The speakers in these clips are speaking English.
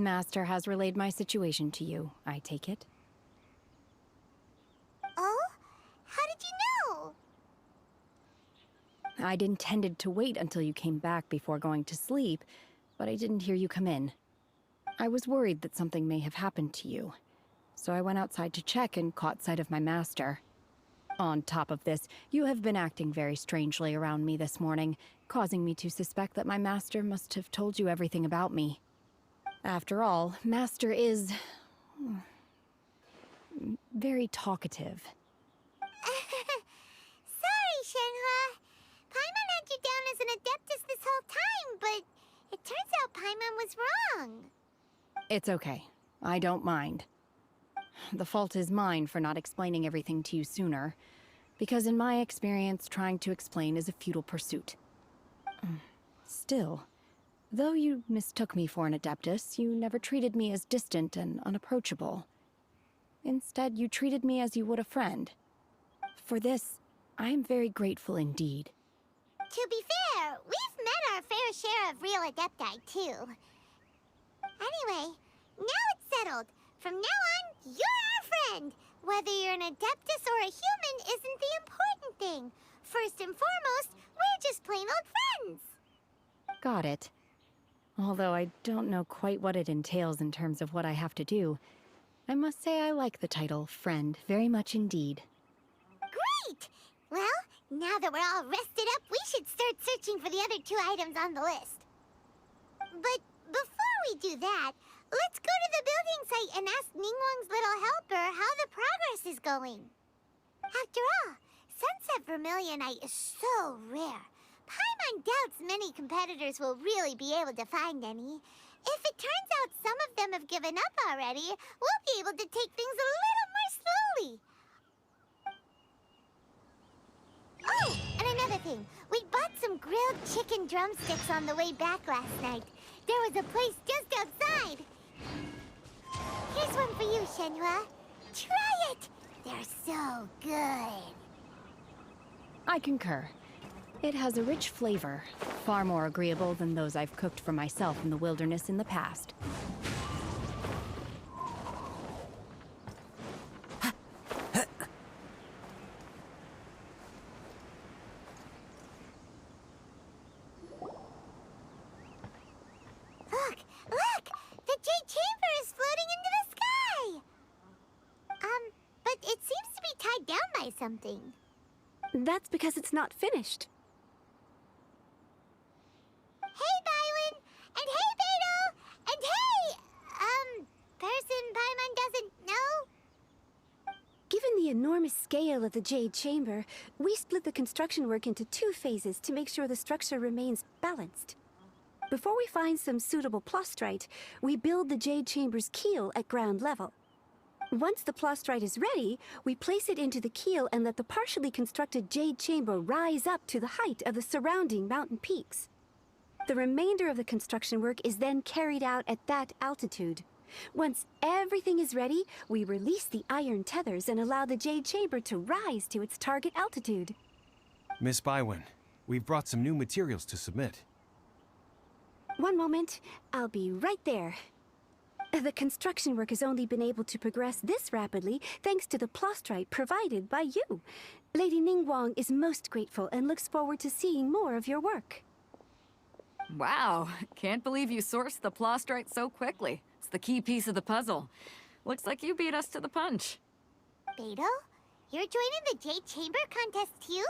Master has relayed my situation to you, I take it. Oh? How did you know? I'd intended to wait until you came back before going to sleep, but I didn't hear you come in. I was worried that something may have happened to you, so I went outside to check and caught sight of my master. On top of this, you have been acting very strangely around me this morning, causing me to suspect that my master must have told you everything about me. After all, Master is very talkative. Sorry, Shenhua. Paimon had you down as an adeptus this whole time, but it turns out Paimon was wrong. It's okay. I don't mind. The fault is mine for not explaining everything to you sooner, because in my experience, trying to explain is a futile pursuit. Still, though you mistook me for an adeptus, you never treated me as distant and unapproachable. Instead, you treated me as you would a friend. For this, I am very grateful indeed. To be fair, we've met our fair share of real adepti, too. Anyway, now it's settled. From now on, you're our friend. Whether you're an adeptus or a human isn't the important thing. First and foremost, we're just plain old friends. Got it. Although I don't know quite what it entails in terms of what I have to do, I must say I like the title friend very much indeed. Great! Well, now that we're all rested up, we should start searching for the other 2 items on the list. But before we do that, let's go to the building site and ask Ningguang's little helper how the progress is going. After all, Sunset Vermilionite is so rare. Paimon doubts many competitors will really be able to find any. If it turns out some of them have given up already, we'll be able to take things a little more slowly. Oh, and another thing. We bought some grilled chicken drumsticks on the way back last night. There was a place just outside. Here's one for you, Shenhua. Try it! They're so good. I concur. It has a rich flavor, far more agreeable than those I've cooked for myself in the wilderness in the past. Look! The Jadechamber is floating into the sky! But it seems to be tied down by something. That's because it's not finished. Hey, Bywin! And hey, Beto! And hey, person Paimon doesn't know? Given the enormous scale of the Jadechamber, we split the construction work into 2 phases to make sure the structure remains balanced. Before we find some suitable plastrite, we build the Jadechamber's keel at ground level. Once the plastrite is ready, we place it into the keel and let the partially constructed Jadechamber rise up to the height of the surrounding mountain peaks. The remainder of the construction work is then carried out at that altitude. Once everything is ready, we release the iron tethers and allow the Jadechamber to rise to its target altitude. Miss Bywin, we've brought some new materials to submit. One moment, I'll be right there. The construction work has only been able to progress this rapidly thanks to the plastrite provided by you. Lady Ningguang is most grateful and looks forward to seeing more of your work. Wow, can't believe you sourced the plastrite so quickly. It's the key piece of the puzzle. Looks like you beat us to the punch. Beto, you're joining the Jadechamber contest too?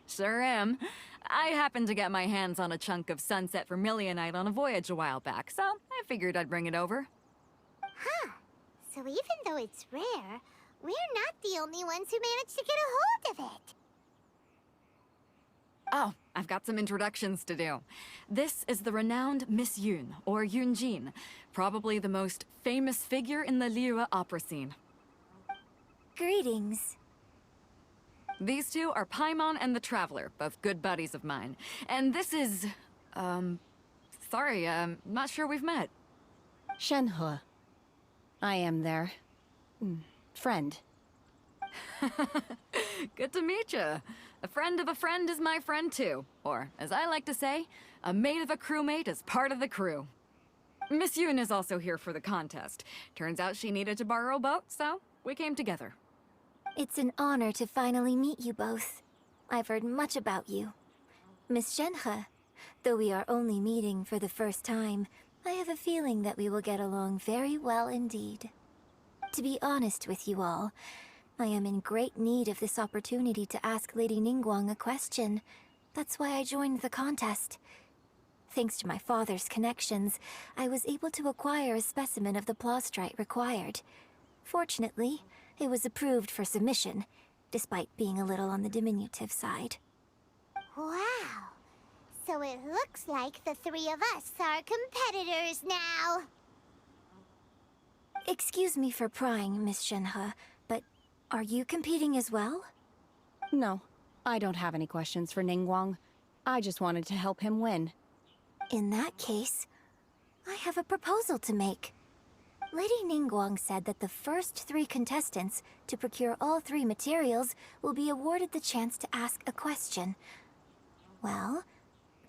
Sure am. I happened to get my hands on a chunk of Sunset Vermilionite on a voyage a while back, so I figured I'd bring it over. Huh. So even though it's rare, we're not the only ones who managed to get a hold of it. Oh, I've got some introductions to do. This is the renowned Miss Yun, or Yunjin, probably the most famous figure in the Liyue opera scene. Greetings. These 2 are Paimon and the Traveler, both good buddies of mine. And this is... sorry, not sure we've met. Shenhua. I am their friend. Good to meet you. A friend of a friend is my friend too. Or, as I like to say, a mate of a crewmate is part of the crew. Miss Yoon is also here for the contest. Turns out she needed to borrow a boat, so we came together. It's an honor to finally meet you both. I've heard much about you. Miss Genhe, though we are only meeting for the first time, I have a feeling that we will get along very well indeed. To be honest with you all, I am in great need of this opportunity to ask Lady Ningguang a question. That's why I joined the contest. Thanks to my father's connections, I was able to acquire a specimen of the plastrite required. Fortunately, it was approved for submission, despite being a little on the diminutive side. Wow. So it looks like the three of us are competitors now. Excuse me for prying, Miss Genhe, but are you competing as well? No, I don't have any questions for Ningguang. I just wanted to help him win. In that case, I have a proposal to make. Lady Ningguang said that the first 3 contestants to procure all 3 materials will be awarded the chance to ask a question. Well,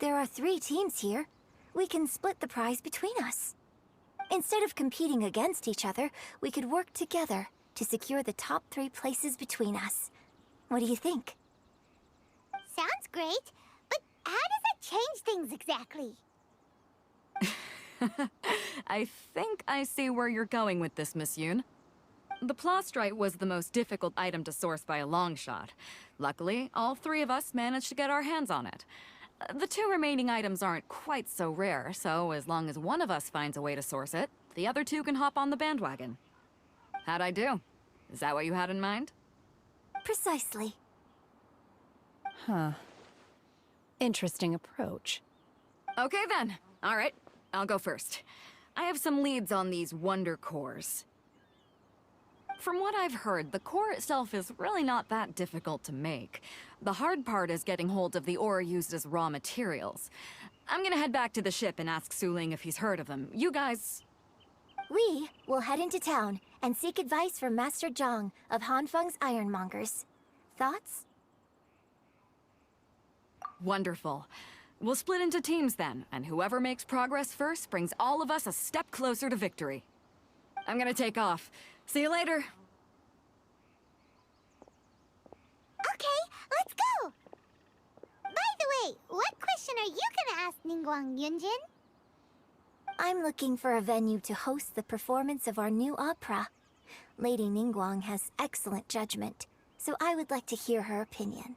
there are 3 teams here. We can split the prize between us. Instead of competing against each other, we could work together to secure the top 3 places between us. What do you think? Sounds great, but how does that change things exactly? I think I see where you're going with this, Miss Yoon. The plastrite was the most difficult item to source by a long shot. Luckily, all 3 of us managed to get our hands on it. The 2 remaining items aren't quite so rare, so as long as one of us finds a way to source it, the other 2 can hop on the bandwagon. How'd I do? Is that what you had in mind? Precisely. Huh. Interesting approach. Okay then. All right, I'll go first. I have some leads on these wonder cores. From what I've heard, the core itself is really not that difficult to make. The hard part is getting hold of the ore used as raw materials. I'm gonna head back to the ship and ask Suling if he's heard of them. You guys... We will head into town and seek advice from Master Zhang of Hanfeng's Ironmongers. Thoughts? Wonderful. We'll split into teams then, and whoever makes progress first brings all of us a step closer to victory. I'm gonna take off. See you later. Okay, let's go! By the way, what question are you gonna ask Ningguang, Yunjin? I'm looking for a venue to host the performance of our new opera. Lady Ningguang has excellent judgment, so I would like to hear her opinion.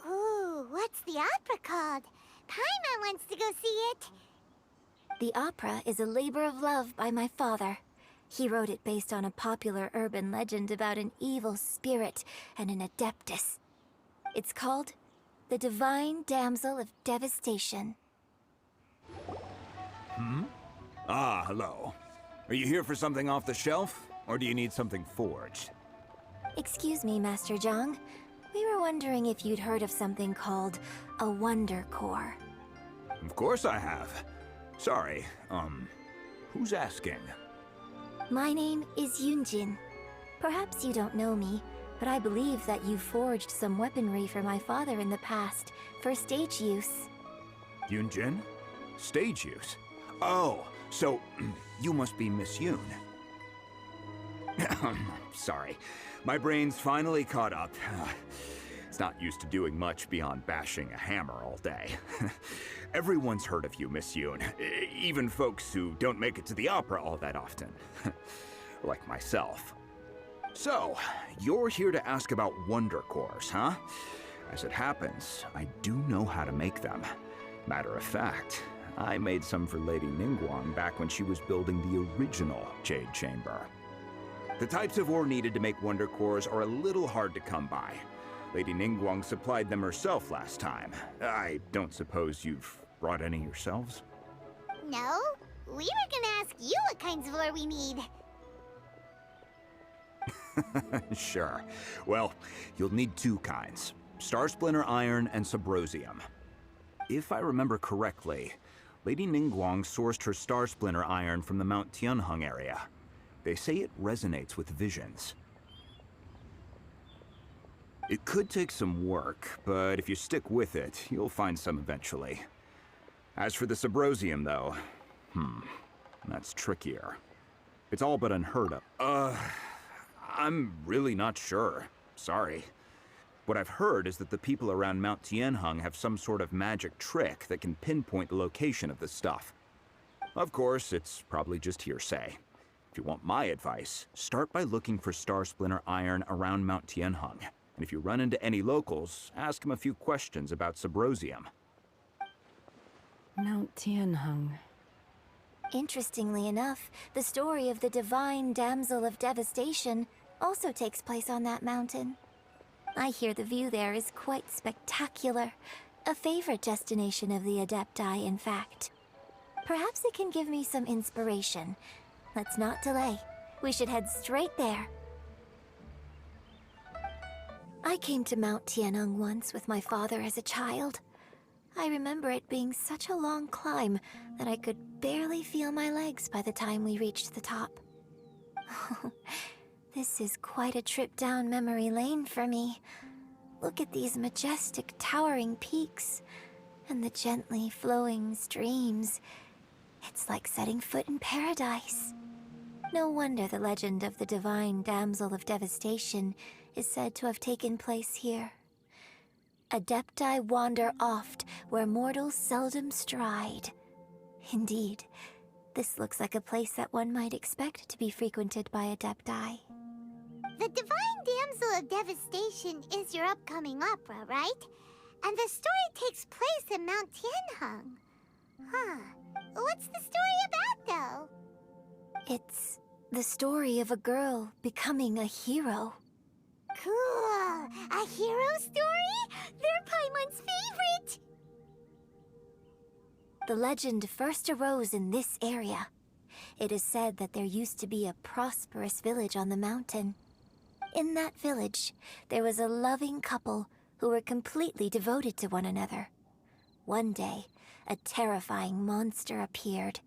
Ooh, what's the opera called? Paimon wants to go see it. The opera is a labor of love by my father. He wrote it based on a popular urban legend about an evil spirit and an adeptus. It's called The Divine Damsel of Devastation. Ah, hello. Are you here for something off the shelf, or do you need something forged? Excuse me, Master Zhang. We were wondering if you'd heard of something called a Wonder Core. Of course I have. Sorry, who's asking? My name is Yunjin. Perhaps you don't know me, but I believe that you forged some weaponry for my father in the past, for stage use. Yunjin? Stage use? Oh, so you must be Miss Yoon. Sorry, my brain's finally caught up. It's not used to doing much beyond bashing a hammer all day. Everyone's heard of you, Miss Yoon. Even folks who don't make it to the opera all that often. Like myself. So, you're here to ask about wonder cores, huh? As it happens, I do know how to make them. Matter of fact, I made some for Lady Ningguang back when she was building the original Jadechamber. The types of ore needed to make wonder cores are a little hard to come by. Lady Ningguang supplied them herself last time. I don't suppose you've brought any yourselves? No, we were gonna ask you what kinds of ore we need. Sure. Well, you'll need 2 kinds. Star Splinter Iron and Subrosium. If I remember correctly, Lady Ningguang sourced her Star Splinter Iron from the Mount Tianheng area. They say it resonates with visions. It could take some work, but if you stick with it, you'll find some eventually. As for the Subrosium, though, that's trickier. It's all but unheard of. I'm really not sure. Sorry. What I've heard is that the people around Mount Tianheng have some sort of magic trick that can pinpoint the location of the stuff. Of course, it's probably just hearsay. If you want my advice, start by looking for Star Splinter iron around Mount Tianheng. And if you run into any locals, ask them a few questions about Subrosium. Mount Tianheng. Interestingly enough, the story of the divine damsel of devastation also takes place on that mountain. I hear the view there is quite spectacular. A favorite destination of the Adepti, in fact. Perhaps it can give me some inspiration. Let's not delay. We should head straight there. I came to Mount Tianheng once with my father as a child. I remember it being such a long climb that I could barely feel my legs by the time we reached the top. This is quite a trip down memory lane for me. Look at these majestic, towering peaks, and the gently flowing streams. It's like setting foot in paradise. No wonder the legend of the divine damsel of devastation is said to have taken place here. Adepti wander oft where mortals seldom stride. Indeed, this looks like a place that one might expect to be frequented by Adepti. The Divine Damsel of Devastation is your upcoming opera, right? And the story takes place in Mount Tianheng. What's the story about, though? It's the story of a girl becoming a hero. Cool! A hero story? They're Paimon's favorite! The legend first arose in this area. It is said that there used to be a prosperous village on the mountain. In that village, there was a loving couple who were completely devoted to one another. One day, a terrifying monster appeared.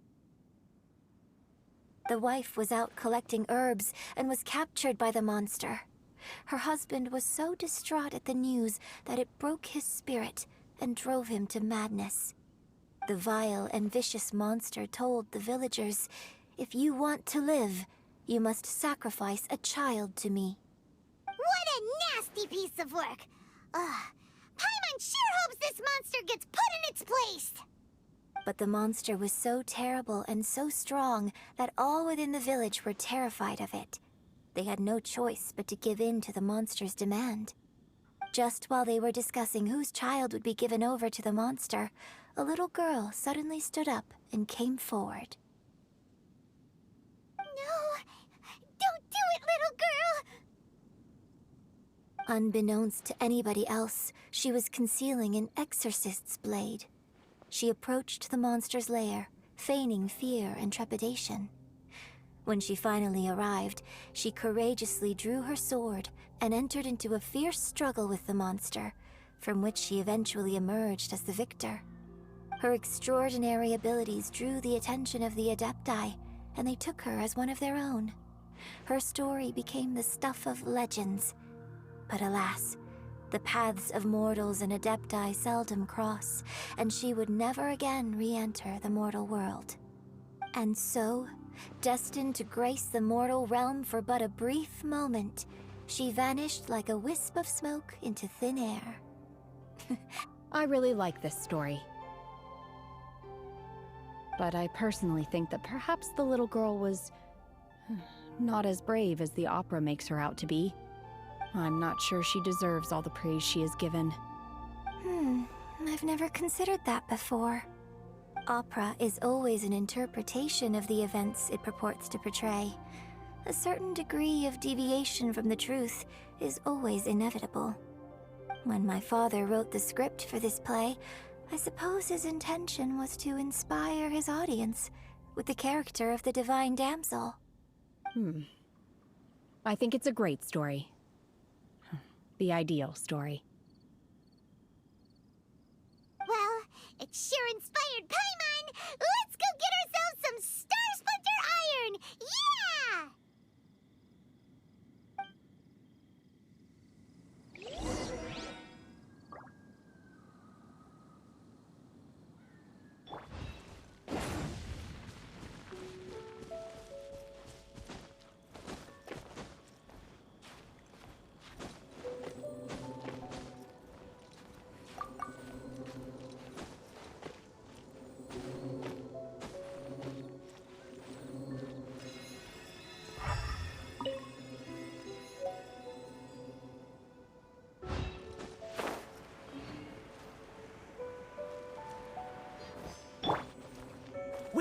The wife was out collecting herbs and was captured by the monster. Her husband was so distraught at the news that it broke his spirit and drove him to madness. The vile and vicious monster told the villagers, "If you want to live, you must sacrifice a child to me." What a nasty piece of work! Paimon sure hopes this monster gets put in its place! But the monster was so terrible and so strong that all within the village were terrified of it. They had no choice but to give in to the monster's demand. Just while they were discussing whose child would be given over to the monster, a little girl suddenly stood up and came forward. No! Don't do it, little girl! Unbeknownst to anybody else, she was concealing an exorcist's blade. She approached the monster's lair, feigning fear and trepidation. When she finally arrived, she courageously drew her sword and entered into a fierce struggle with the monster, from which she eventually emerged as the victor. Her extraordinary abilities drew the attention of the Adepti, and they took her as one of their own. Her story became the stuff of legends. But alas, the paths of mortals and Adepti seldom cross, and she would never again re-enter the mortal world. And so, destined to grace the mortal realm for but a brief moment, she vanished like a wisp of smoke into thin air. I really like this story. But I personally think that perhaps the little girl was not as brave as the opera makes her out to be. I'm not sure she deserves all the praise she is given. I've never considered that before. Opera is always an interpretation of the events it purports to portray. A certain degree of deviation from the truth is always inevitable. When my father wrote the script for this play, I suppose his intention was to inspire his audience with the character of the divine damsel. I think it's a great story. The ideal story. Well, it sure inspired Paimon! Let's go get ourselves some Star Splinter iron! Yeah!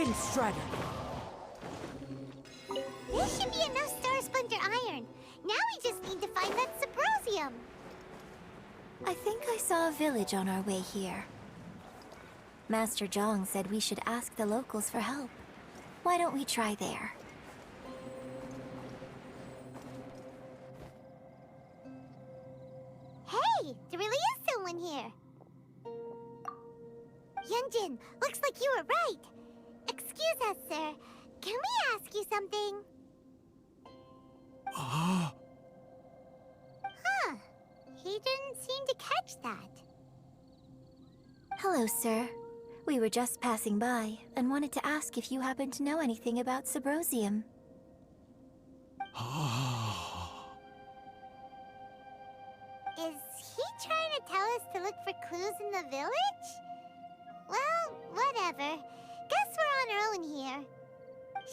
Wind Strider. There should be enough Star Splinter iron. Now we just need to find that Subrosium. I think I saw a village on our way here. Master Zhang said we should ask the locals for help. Why don't we try there? Hey, there really is someone here. Yunjin, looks like you were right. Excuse us, sir. Can we ask you something? Huh. He didn't seem to catch that. Hello, sir. We were just passing by and wanted to ask if you happen to know anything about Subrosium. Is he trying to tell us to look for clues in the village? Well, whatever. Guess we're on our own here.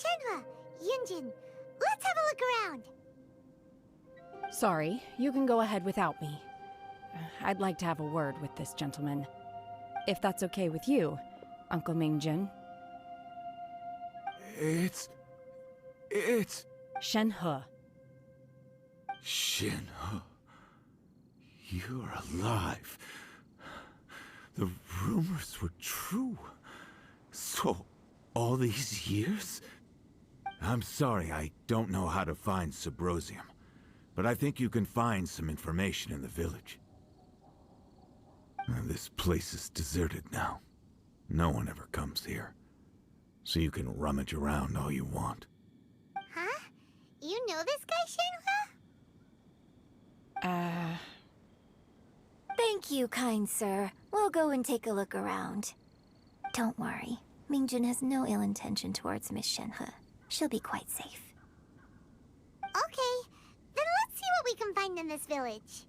Shenhua, Yunjin, let's have a look around. Sorry, you can go ahead without me. I'd like to have a word with this gentleman. If that's okay with you, Uncle Mingjin. It's... Shenhe. Shenhe. You're alive. The rumors were true. So, all these years? I'm sorry, I don't know how to find Subrosium. But I think you can find some information in the village. This place is deserted now. No one ever comes here. So you can rummage around all you want. Huh? You know this guy, Shenhua? Thank you, kind sir. We'll go and take a look around. Don't worry. Mingjin has no ill intention towards Miss Shenhe. She'll be quite safe. Okay, then let's see what we can find in this village.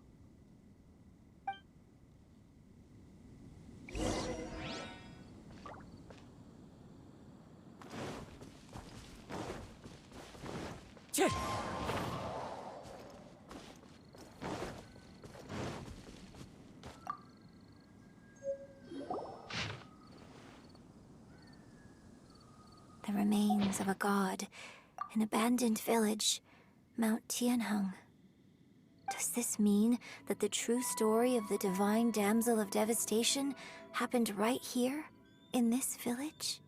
The remains of a god, an abandoned village, Mount Tianheng. Does this mean that the true story of the divine damsel of devastation happened right here, in this village?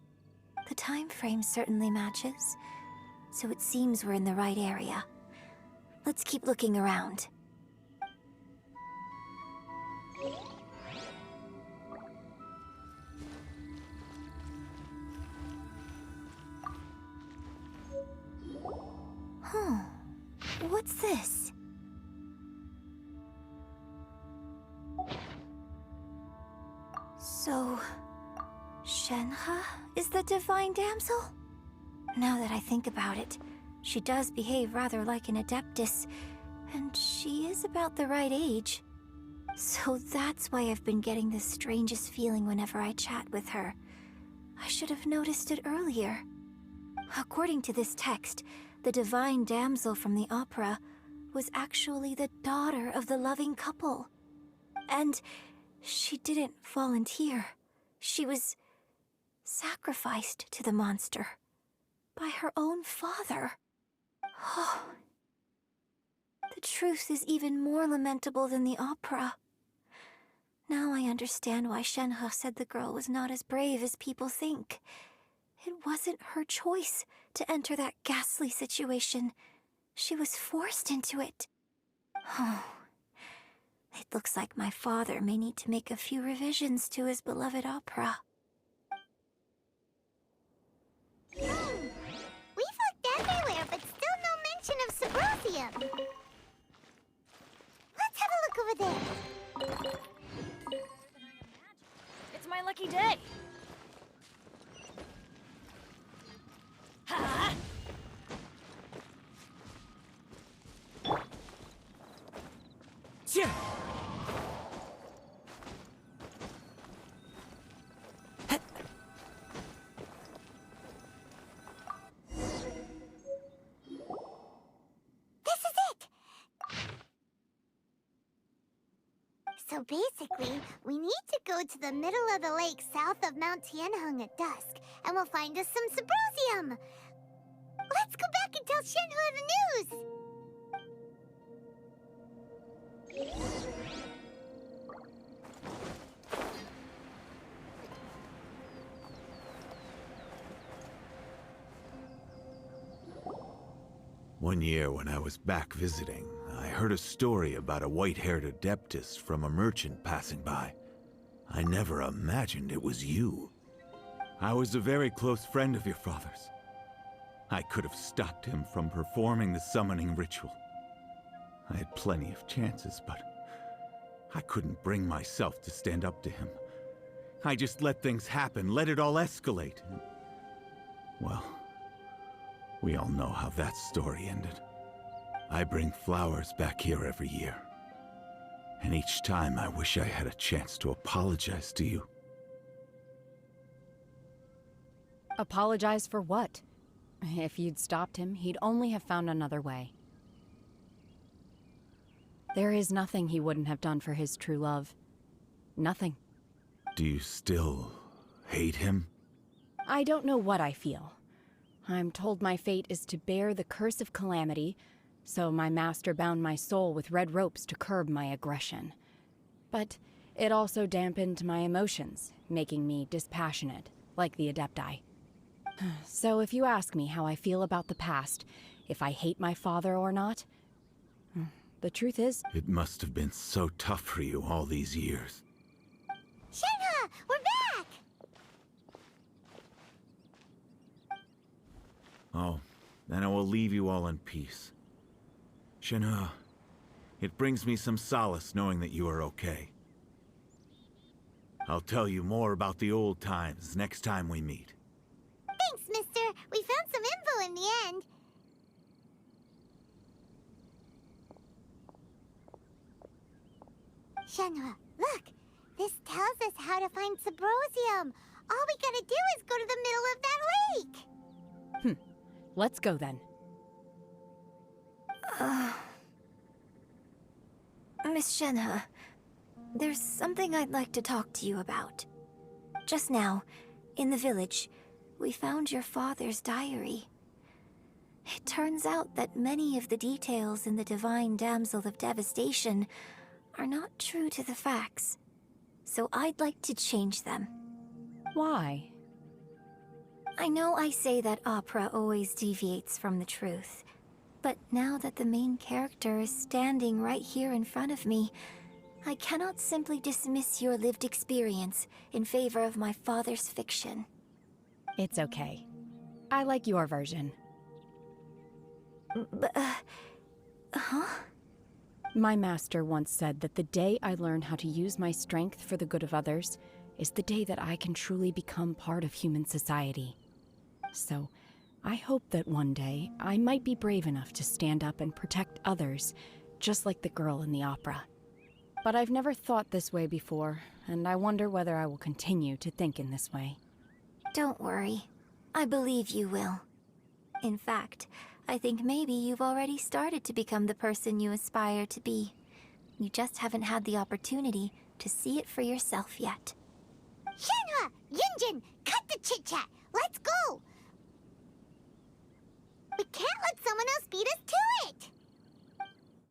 The time frame certainly matches, so it seems we're in the right area. Let's keep looking around. What's this? So, Shenhe is the divine damsel? Now that I think about it, she does behave rather like an adeptus, and she is about the right age. So that's why I've been getting the strangest feeling whenever I chat with her. I should have noticed it earlier. According to this text, the divine damsel from the opera was actually the daughter of the loving couple. And she didn't volunteer. She was sacrificed to the monster by her own father. Oh, the truth is even more lamentable than the opera. Now I understand why Shenhe said the girl was not as brave as people think. It wasn't her choice to enter that ghastly situation. She was forced into it. Oh, it looks like my father may need to make a few revisions to his beloved opera. We've looked everywhere, but still no mention of Subrosium. Let's have a look over there. It's my lucky day. Ha! Yeah. So basically, we need to go to the middle of the lake south of Mount Tianheng at dusk, and we'll find us some Symposium. Let's go back and tell Shenhua the news! One year when I was back visiting, I heard a story about a white-haired adeptus from a merchant passing by. I never imagined it was you. I was a very close friend of your father's. I could have stopped him from performing the summoning ritual. I had plenty of chances, but I couldn't bring myself to stand up to him. I just let things happen, let it all escalate. Well, we all know how that story ended. I bring flowers back here every year. And each time I wish I had a chance to apologize to you. Apologize for what? If you'd stopped him, he'd only have found another way. There is nothing he wouldn't have done for his true love. Nothing. Do you still hate him? I don't know what I feel. I'm told my fate is to bear the curse of calamity, so my master bound my soul with red ropes to curb my aggression. But it also dampened my emotions, making me dispassionate, like the Adepti. So if you ask me how I feel about the past, if I hate my father or not, the truth is... It must have been so tough for you all these years. Shenhua, we're back! Oh, then I will leave you all in peace. Shenhua, it brings me some solace knowing that you are okay. I'll tell you more about the old times next time we meet. Thanks, mister. We found some info in the end. Shenhua, look. This tells us how to find Symposium. All we gotta do is go to the middle of that lake. Let's go then. Miss Shenhe, there's something I'd like to talk to you about. Just now, in the village, we found your father's diary. It turns out that many of the details in the Divine Damsel of Devastation are not true to the facts. So I'd like to change them. Why? I know I say that opera always deviates from the truth, but now that the main character is standing right here in front of me, I cannot simply dismiss your lived experience in favor of my father's fiction. It's okay. I like your version. But, huh? My master once said that the day I learn how to use my strength for the good of others is the day that I can truly become part of human society. So, I hope that one day I might be brave enough to stand up and protect others, just like the girl in the opera. But I've never thought this way before, and I wonder whether I will continue to think in this way. Don't worry. I believe you will. In fact, I think maybe you've already started to become the person you aspire to be. You just haven't had the opportunity to see it for yourself yet. Shenhua! Yunjin! Cut the chit-chat! Let's go! We can't let someone else beat us to it!